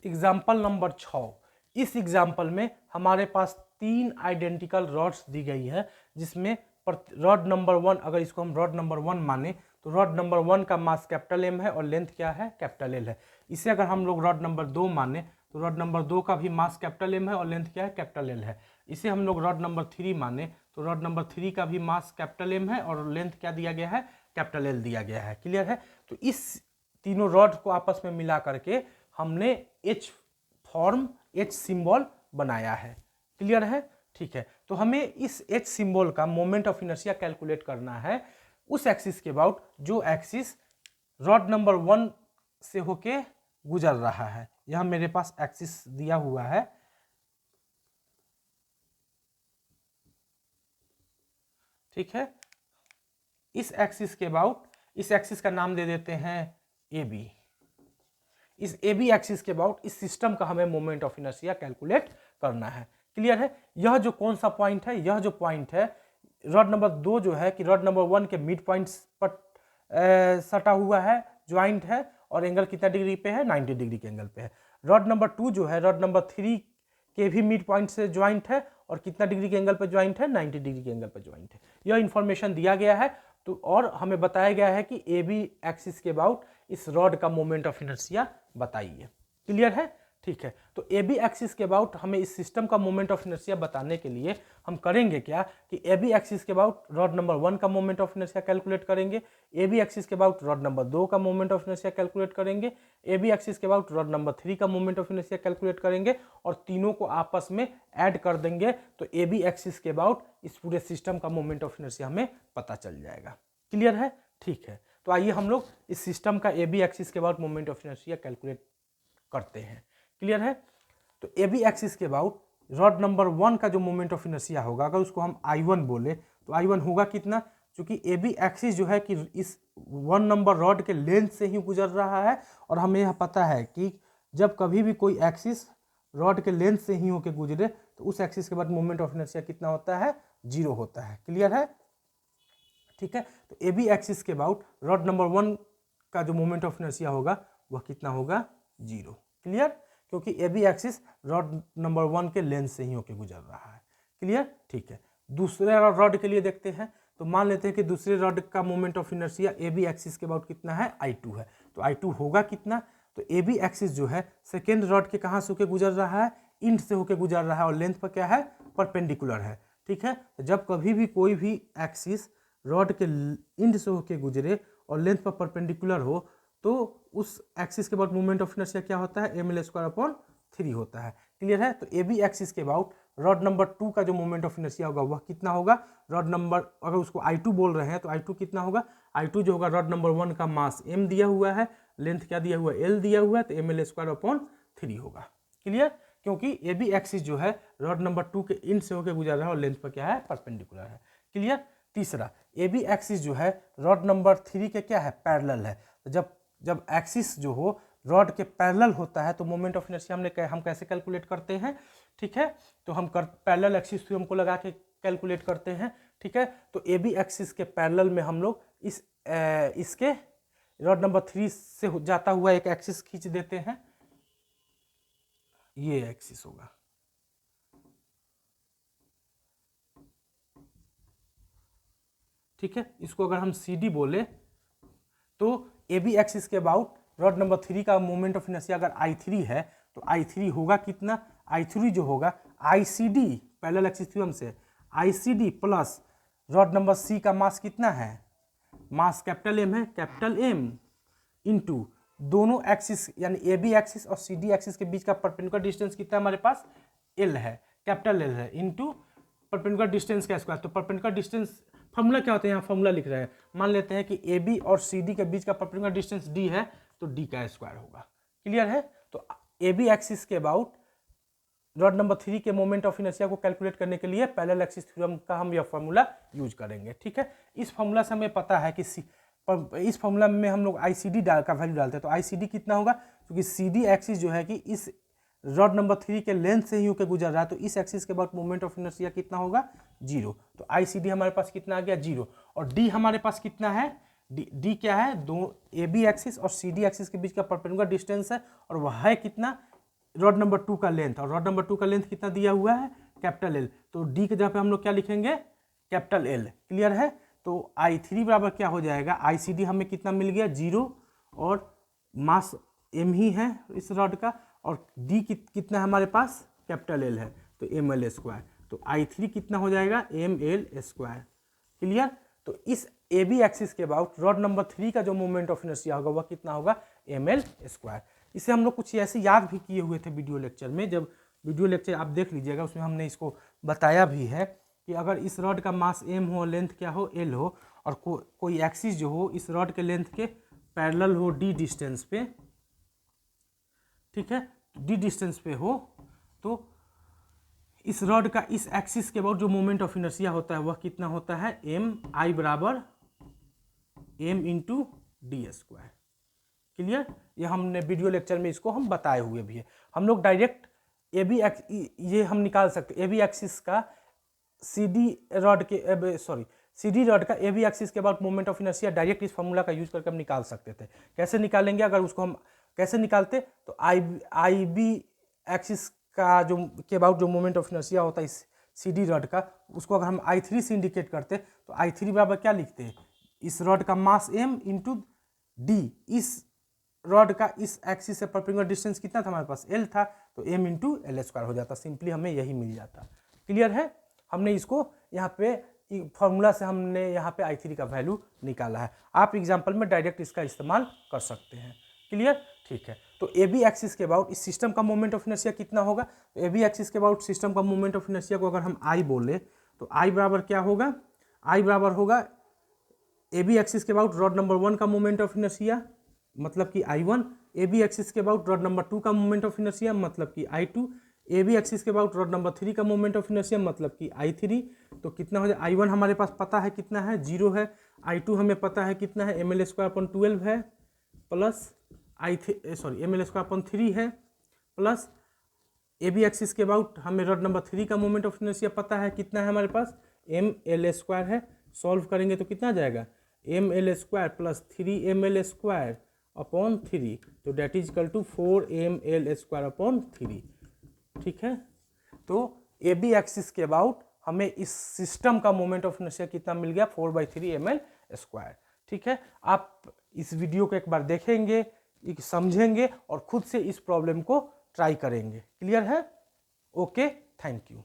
Example number 6। इस example में हमारे पास 3 आइडेंटिकल रॉड्स दी गई है, जिसमें रॉड नंबर 1, अगर इसको हम रॉड नंबर 1 माने तो रॉड नंबर 1 का मास कैपिटल एम है और लेंथ क्या है, कैपिटल एल है। इसे अगर हम लोग रॉड नंबर 2 माने तो रॉड नंबर 2 का भी मास कैपिटल एम है और लेंथ क्या है, कैपिटल एल है। इसे हम लोग रॉड नंबर 3 माने तो रॉड नंबर 3 का भी मास कैपिटल एम है और लेंथ क्या दिया गया है, कैपिटल एल दिया गया है। क्लियर है? तो इस तीनों रॉड को आपस में मिला करके हमने एच फॉर्म, एच सिंबल बनाया है। क्लियर है? ठीक है। तो हमें इस एच सिंबल का मोमेंट ऑफ इनर्शिया कैलकुलेट करना है उस एक्सिस के अबाउट जो एक्सिस रॉड नंबर 1 से होके गुजर रहा है। यहां मेरे पास एक्सिस दिया हुआ है, ठीक है। इस एक्सिस के अबाउट, इस एक्सिस का नाम दे देते हैं ए बी। इस ए बी एक्सिस के अबाउट इस सिस्टम का हमें मोमेंट ऑफ इनर्शिया कैलकुलेट करना है। क्लियर है? यह जो कौन सा पॉइंट है, यह जो पॉइंट है रॉड नंबर 2 जो है कि रॉड नंबर 1 के मिड पॉइंट पर सटा हुआ है, ज्वाइंट है, और एंगल कितना डिग्री पे है, 90 डिग्री के एंगल पे है। रॉड नंबर 2 जो है रॉड नंबर 3 के भी मिड पॉइंट से ज्वाइंट है और कितना डिग्री के एंगल पर ज्वाइंट है, 90 डिग्री के एंगल पर ज्वाइंट है। यह इंफॉर्मेशन दिया गया है। तो और हमें बताया गया है कि ए बी एक्सिस के अबाउट इस रॉड का मोमेंट ऑफ इनर्शिया बताइए। क्लियर है? ठीक है। तो ए बी एक्सिस के अबाउट हमें इस सिस्टम का मोमेंट ऑफ इनर्शिया बताने के लिए हम करेंगे क्या कि ए बी एक्सिस के अबाउट रॉड नंबर 1 का मोमेंट ऑफ इनर्शिया कैलकुलेट करेंगे, ए बी एक्सिस के अबाउट रॉड नंबर 2 का मोमेंट ऑफ इनर्शिया कैलकुलेट करेंगे, ए बी एक्सिस के अबाउट रॉड नंबर 3 का मोमेंट ऑफ इनर्शिया कैलकुलेट करेंगे और तीनों को आपस में ऐड कर देंगे तो ए बी एक्सिस के अबाउट इस पूरे सिस्टम का मोमेंट ऑफ इनर्शिया हमें पता चल जाएगा। क्लियर है? ठीक है। तो आइए हम लोग इस सिस्टम का ए बी एक्सिस के about moment of inertia calculate करते हैं। क्लियर है? तो ए बी एक्सिस के अबाउट रॉड नंबर 1 का जो मोमेंट ऑफ इनर्शिया होगा, अगर उसको हम I1 बोले तो I1 होगा कितना, क्योंकि ए बी एक्सिस जो है कि इस 1 नंबर रॉड के लेंथ से ही गुजर रहा है और हमें यह पता है कि जब कभी भी कोई एक्सिस रॉड के लेंथ से ही होकर गुजरे तो उस एक्सिस के बाद मोमेंट ऑफ इनर्शिया कितना होता है, 0 होता है। क्लियर है? ठीक है। तो ए बी एक्सिस के अबाउट रॉड नंबर 1 का जो मोमेंट ऑफ इनर्शिया होगा वह कितना होगा, 0। क्लियर? क्योंकि A B axis rod number 1 के लेंथ से ही होकर गुजर रहा है। क्लियर? ठीक है। दूसरे रॉड के लिए देखते हैं। तो मान लेते हैं कि दूसरे रॉड का moment of inertia A B axis के अबाउट कितना है, I2 है। तो I2 होगा कितना, तो ए बी एक्सिस जो है सेकेंड रॉड के कहाँ से होकर गुजर रहा है, इंड से होकर गुजर रहा है और लेंथ पर क्या है, परपेंडिकुलर है। ठीक है। तो जब कभी भी कोई भी एक्सिस रॉड के इंड से होकर गुजरे और लेंथ पर परपेंडिकुलर हो तो उस एक्सिस के अबाउट मोमेंट ऑफ इनर्शिया क्या होता है, ml² / 3 होता है। क्लियर है? तो ए बी एक्सिस के अबाउट रॉड नंबर 2 का जो मोमेंट ऑफ इनर्शिया होगा वह कितना होगा, रॉड नंबर, अगर उसको I2 बोल रहे हैं तो I2 कितना होगा, I2 जो होगा रॉड नंबर 1 का मास m दिया हुआ है, लेंथ क्या दिया हुआ है, l दिया हुआ है, तो ml² / 3 होगा। क्लियर? क्योंकि ए बी एक्सिस जो है रॉड नंबर 2 के इंड से होकर गुजर रहा है और लेंथ पर क्या है, परपेंडिकुलर है। क्लियर? तीसरा, ए बी एक्सिस जो है रॉड नंबर 3 के क्या है, पैरेलल है। तो जब एक्सिस जो हो रॉड के पैरेलल होता है तो मोमेंट ऑफ इनर्शिया हम कैसे कैलकुलेट करते हैं, ठीक है। तो हम पैरेलल एक्सिस थ्योरम को लगा के कैलकुलेट करते हैं। ठीक है। तो ए बी एक्सिस के पैरेलल में हम लोग इसके रॉड नंबर 3 से जाता हुआ एक एक्सिस खींच देते हैं, ये एक्सिस होगा। ठीक है। इसको अगर हम सी डी बोले तो ए बी एक्सिस के अबाउट रॉड नंबर 3 का मोमेंट ऑफ इनर्शिया अगर I3 है तो I3 होगा कितना, I3 जो होगा ICD पैरेलल एक्सिस थ्योरम से ICD plus rod number C का मास कितना है, मास कैपिटल M है, कैपिटल M इंटू दोनों एक्सिस यानी ए बी एक्सिस और सी डी एक्सिस के बीच का परपेंडिकुलर डिस्टेंस कितना है हमारे पास, L है, कैपिटल L है, इंटू परपेंडिकुलर डिस्टेंस का स्क्वायर। तो परपेंडिकुलर डिस्टेंस फॉर्मूला क्या होता है, यहाँ फॉर्मूला लिख रहे हैं। मान लेते हैं कि ए बी और सी डी के बीच का परपेंडिकुलर डिस्टेंस d है तो d का स्क्वायर होगा। क्लियर है? तो ए बी एक्सिस के अबाउट रॉड नंबर 3 के मोमेंट ऑफ इनर्शिया को कैलकुलेट करने के लिए पैरेलल एक्सिस थ्योरम का हम यह फॉर्मूला यूज करेंगे। ठीक है। इस फॉर्मूला से हमें पता है कि इस फॉर्मूला में हम लोग ICD का वैल्यू डालते हैं तो ICD कितना होगा, क्योंकि CD एक्सिस जो है कि इस रॉड नंबर 3 के लेंथ से ही होकर गुजर रहा है तो इस एक्सिस के बाद मोमेंट ऑफ इनर्शिया कितना होगा, 0। तो ICD हमारे पास कितना आ गया, 0। और D हमारे पास कितना है, D क्या है, दो AB एक्सिस और CD एक्सिस के बीच का परपेंडिकुलर डिस्टेंस है और वह है कितना, रॉड नंबर 2 का लेंथ, और रॉड नंबर 2 का लेंथ कितना दिया हुआ है, कैपिटल एल, तो डी के जगह पे हम लोग क्या लिखेंगे, कैपिटल एल। क्लियर है। तो I3 बराबर क्या हो जाएगा, ICD हमें कितना मिल गया 0, और मास m ही है इस रॉड का, और d कितना है हमारे पास, कैपिटल एल है, तो ml स्क्वायर, तो I3 कितना हो जाएगा, ml स्क्वायर। क्लियर। तो इस AB एक्सिस के अबाउट रॉड नंबर 3 का जो मोमेंट ऑफ इनर्शिया होगा वह कितना होगा, ml स्क्वायर। इसे हम लोग कुछ ऐसे याद भी किए हुए थे वीडियो लेक्चर में, जब वीडियो लेक्चर आप देख लीजिएगा उसमें हमने इसको बताया भी है कि अगर इस रॉड का मास m हो, लेंथ क्या हो, l हो, और कोई एक्सिस जो हो इस रॉड के लेंथ के पैरेलल हो d डिस्टेंस पे, ठीक है, d डिस्टेंस पे हो, तो इस रॉड का इस एक्सिस के अबाउट जो मोमेंट ऑफ इनर्शिया होता है वह कितना होता है, mi बराबर m into D square. Clear. ये हमने वीडियो लेक्चर में इसको हम बताए हुए भी है। हम लोग डायरेक्ट ये हम निकाल सकते, AB एक्सिस का CD रॉड के CD रॉड का AB एक्सिस के about moment of inertia direct इस फॉर्मूला का यूज करके हम निकाल सकते थे। कैसे निकालेंगे, अगर उसको हम कैसे निकालते, तो IB एक्सिस का जो के अबाउट जो मोमेंट ऑफ इनर्शिया होता है इस CD रॉड का, उसको अगर हम I3 से इंडिकेट करते तो I3 बराबर क्या लिखते हैं, इस रॉड का मास m इंटू डी, इस रॉड का इस एक्सिस से परपेंडिकुलर डिस्टेंस कितना था हमारे पास, l था, तो m इंटू एल स्क्वायर हो जाता, सिंपली हमें यही मिल जाता। क्लियर है। हमने इसको यहाँ पे फॉर्मूला से हमने यहाँ पे I3 का वैल्यू निकाला है। आप एग्जाम्पल में डायरेक्ट इसका इस्तेमाल कर सकते हैं। क्लियर। ठीक है। तो AB एक्सिस के अबाउट इस सिस्टम का मोमेंट ऑफ इनर्शिया कितना होगा, तो AB एक्सिस के अबाउट सिस्टम का मोमेंट ऑफ इनर्शिया को अगर हम I बोले तो I बराबर क्या होगा, I बराबर होगा AB एक्सिस के अबाउट रॉड नंबर 1 का मोमेंट ऑफ इनर्शिया मतलब कि I1, AB एक्सिस के अबाउट रॉड नंबर 2 का मोमेंट ऑफ इनर्शिया मतलब कि I2, AB एक्सिस के अबाउट रॉड नंबर 3 का मोमेंट ऑफ इनर्शिया मतलब कि I3। तो कितना हो जाए, I1 हमारे पास पता है कितना है, 0 है, I2 हमें पता है कितना है, ml स्क्वायर अपन 12 है, प्लस ml स्क्वायर अपन 3 है, प्लस AB एक्सिस के अबाउट हमें रॉड नंबर 3 का मोमेंट ऑफ इनर्शिया पता है कितना है हमारे पास, ml स्क्वायर है। सॉल्व करेंगे तो कितना आ जाएगा, ml square plus 3ml square upon 3, तो that is equal to 4ml square upon 3। ठीक है। तो AB एक्सिस के अबाउट हमें इस सिस्टम का मोमेंट ऑफ इनर्शिया कितना मिल गया, 4/3ml स्क्वायर। ठीक है। आप इस वीडियो को एक बार देखेंगे, समझेंगे और खुद से इस प्रॉब्लम को ट्राई करेंगे। क्लियर है। Okay, thank you.